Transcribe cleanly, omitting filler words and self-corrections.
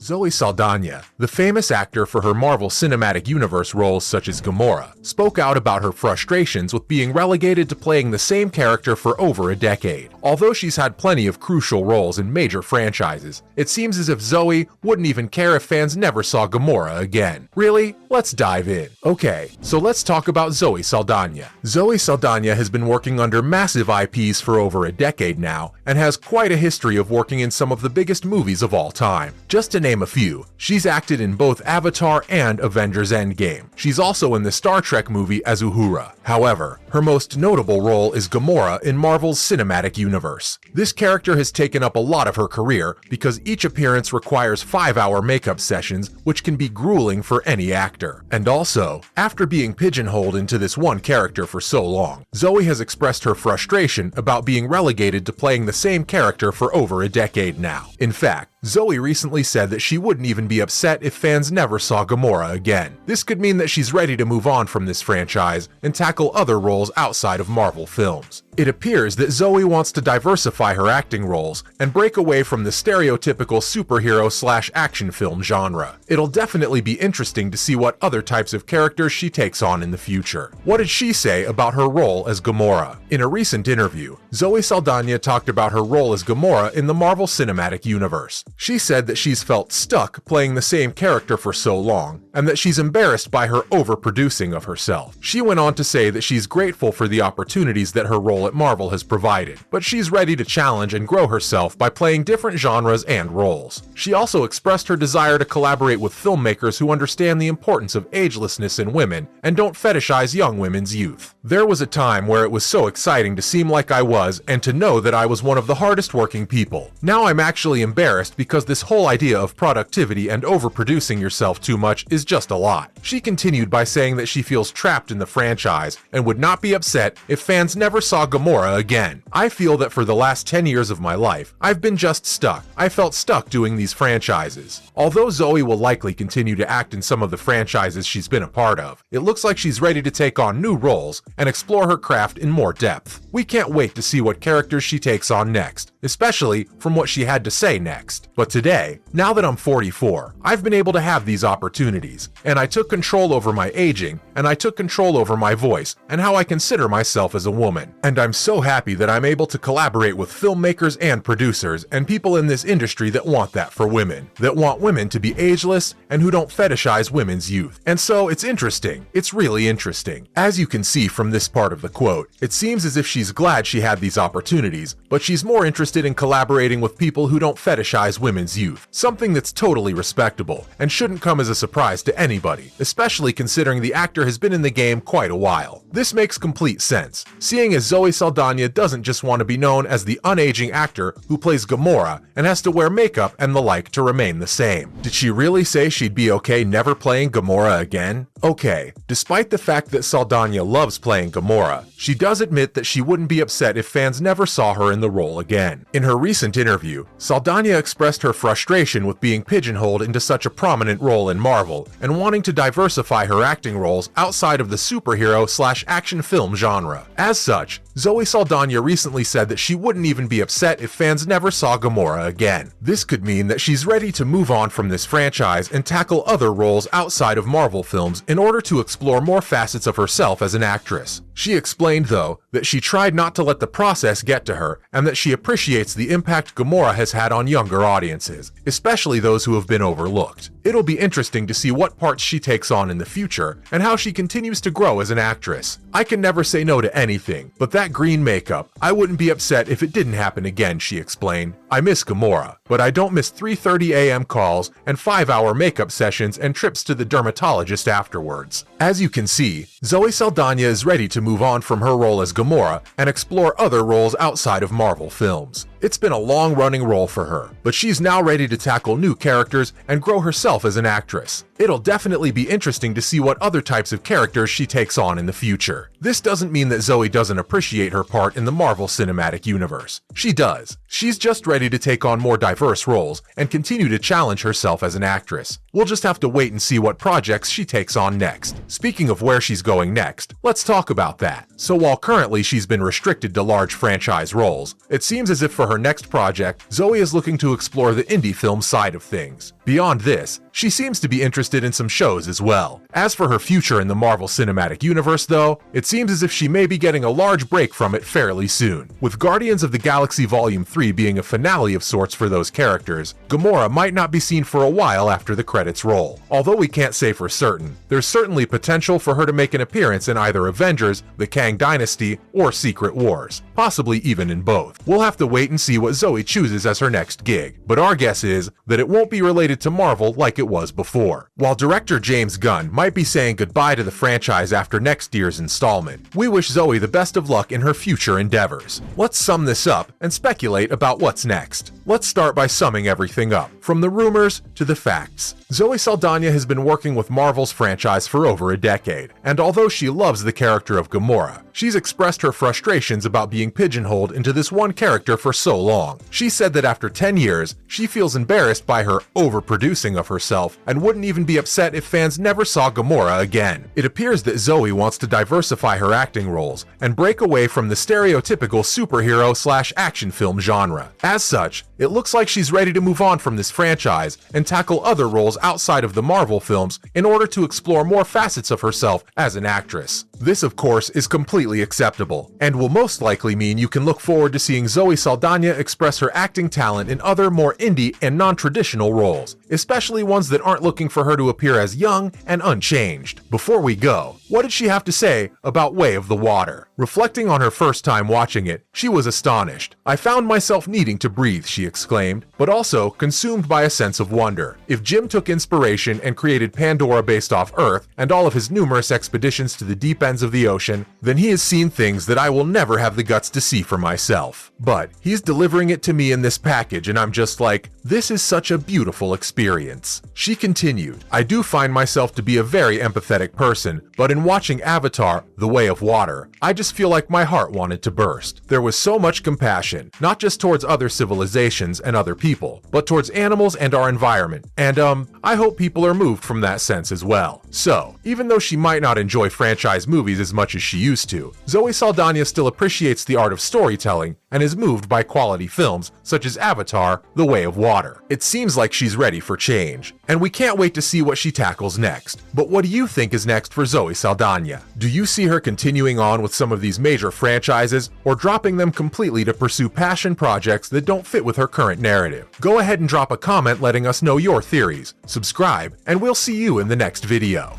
Zoe Saldana, the famous actor for her Marvel Cinematic Universe roles such as Gamora, spoke out about her frustrations with being relegated to playing the same character for over a decade. Although she's had plenty of crucial roles in major franchises, it seems as if Zoe wouldn't even care if fans never saw Gamora again. Really? Let's dive in. Okay, so let's talk about Zoe Saldana. Zoe Saldana has been working under massive IPs for over a decade now, and has quite a history of working in some of the biggest movies of all time. Just to name a few, she's acted in both Avatar and Avengers Endgame. She's also in the Star Trek movie as Uhura. However, her most notable role is Gamora in Marvel's Cinematic Universe. This character has taken up a lot of her career because each appearance requires 5-hour makeup sessions, which can be grueling for any actor. And also, after being pigeonholed into this one character for so long, Zoe has expressed her frustration about being relegated to playing the same character for over a decade now. In fact, Zoe recently said that she wouldn't even be upset if fans never saw Gamora again. This could mean that she's ready to move on from this franchise and tackle other roles outside of Marvel films. It appears that Zoe wants to diversify her acting roles and break away from the stereotypical superhero/action film genre. It'll definitely be interesting to see what other types of characters she takes on in the future. What did she say about her role as Gamora? In a recent interview, Zoe Saldana talked about her role as Gamora in the Marvel Cinematic Universe. She said that she's felt stuck playing the same character for so long, and that she's embarrassed by her overproducing of herself. She went on to say that she's grateful for the opportunities that her role at Marvel has provided, but she's ready to challenge and grow herself by playing different genres and roles. She also expressed her desire to collaborate with filmmakers who understand the importance of agelessness in women and don't fetishize young women's youth. There was a time where it was so exciting to seem like I was and to know that I was one of the hardest working people. Now I'm actually embarrassed because this whole idea of productivity and overproducing yourself too much is just a lot. She continued by saying that she feels trapped in the franchise and would not be upset if fans never saw Gamora again. I feel that for the last 10 years of my life, I've been just stuck. I felt stuck doing these franchises. Although Zoe will likely continue to act in some of the franchises she's been a part of, it looks like she's ready to take on new roles and explore her craft in more depth. We can't wait to see what characters she takes on next, especially from what she had to say next. But today, now that I'm 44, I've been able to have these opportunities, and I took control over my aging, and I took control over my voice and how I consider myself as a woman. And I'm so happy that I'm able to collaborate with filmmakers and producers and people in this industry that want that for women, that want women to be ageless and who don't fetishize women's youth. And so it's interesting. It's really interesting. As you can see from this part of the quote, it seems as if she's glad she had these opportunities, but she's more interested in collaborating with people who don't fetishize women's youth, something that's totally respectable and shouldn't come as a surprise to anybody, especially considering the actor has been in the game quite a while. This makes complete sense, seeing as Zoe Saldana doesn't just want to be known as the unaging actor who plays Gamora and has to wear makeup and the like to remain the same. Did she really say she'd be okay never playing Gamora again? Okay, despite the fact that Saldana loves playing Gamora, she does admit that she wouldn't be upset if fans never saw her in the role again. In her recent interview, Saldana expressed her frustration with being pigeonholed into such a prominent role in Marvel and wanting to diversify her acting roles outside of the superhero/action film genre. As such, Zoe Saldana recently said that she wouldn't even be upset if fans never saw Gamora again. This could mean that she's ready to move on from this franchise and tackle other roles outside of Marvel films in order to explore more facets of herself as an actress. She explained, though, that she tried not to let the process get to her and that she appreciates the impact Gamora has had on younger audiences, especially those who have been overlooked. It'll be interesting to see what parts she takes on in the future and how she continues to grow as an actress. I can never say no to anything, but that green makeup, I wouldn't be upset if it didn't happen again, she explained. I miss Gamora, but I don't miss 3:30 a.m. calls and 5-hour makeup sessions and trips to the dermatologist afterwards. As you can see, Zoe Saldana is ready to move on from her role as Gamora and explore other roles outside of Marvel films. It's been a long-running role for her, but she's now ready to tackle new characters and grow herself herself as an actress. It'll definitely be interesting to see what other types of characters she takes on in the future. This doesn't mean that Zoe doesn't appreciate her part in the Marvel Cinematic Universe. She does. She's just ready to take on more diverse roles and continue to challenge herself as an actress. We'll just have to wait and see what projects she takes on next. Speaking of where she's going next, let's talk about that. So while currently she's been restricted to large franchise roles, it seems as if for her next project, Zoe is looking to explore the indie film side of things. Beyond this, she seems to be interested in some shows as well. As for her future in the Marvel Cinematic Universe though, it seems as if she may be getting a large break from it fairly soon. With Guardians of the Galaxy Volume 3 being a finale of sorts for those characters, Gamora might not be seen for a while after the credits roll. Although we can't say for certain, there's certainly potential for her to make an appearance in either Avengers, the Kang Dynasty, or Secret Wars, possibly even in both. We'll have to wait and see what Zoe chooses as her next gig, but our guess is that it won't be related to Marvel like it was before. While director James Gunn might be saying goodbye to the franchise after next year's installment, we wish Zoe the best of luck in her future endeavors. Let's sum this up and speculate about what's next. Let's start by summing everything up, from the rumors to the facts. Zoe Saldana has been working with Marvel's franchise for over a decade, and although she loves the character of Gamora, she's expressed her frustrations about being pigeonholed into this one character for so long. She said that after 10 years, she feels embarrassed by her overproducing of herself and wouldn't even be upset if fans never saw Gamora again. It appears that Zoe wants to diversify her acting roles and break away from the stereotypical superhero/action film genre. As such, it looks like she's ready to move on from this franchise and tackle other roles outside of the Marvel films in order to explore more facets of herself as an actress. This, of course, is completely acceptable, and will most likely mean you can look forward to seeing Zoe Saldana express her acting talent in other more indie and non-traditional roles, especially ones that aren't looking for her to appear as young and unchanged. Before we go, what did she have to say about Way of the Water? Reflecting on her first time watching it, she was astonished. "I found myself needing to breathe," she exclaimed, but also consumed by a sense of wonder. If Jim took inspiration and created Pandora based off Earth and all of his numerous expeditions to the deep ends of the ocean, then he has seen things that I will never have the guts to see for myself. But he's delivering it to me in this package, and I'm just like, this is such a beautiful experience. She continued, "I do find myself to be a very empathetic person, but in watching Avatar, The Way of Water, I just feel like my heart wanted to burst. There was so much compassion, not just towards other civilizations and other people, but towards animals and our environment, and I hope people are moved from that sense as well." So, even though she might not enjoy franchise movies as much as she used to, Zoe Saldana still appreciates the art of storytelling and is moved by quality films such as Avatar, The Way of Water. It seems like she's ready for change, and we can't wait to see what she tackles next. But what do you think is next for Zoe Saldana? Do you see her continuing on with some of these major franchises, or dropping them completely to pursue passion projects that don't fit with her current narrative? Go ahead and drop a comment letting us know your theories. Subscribe, and we'll see you in the next video.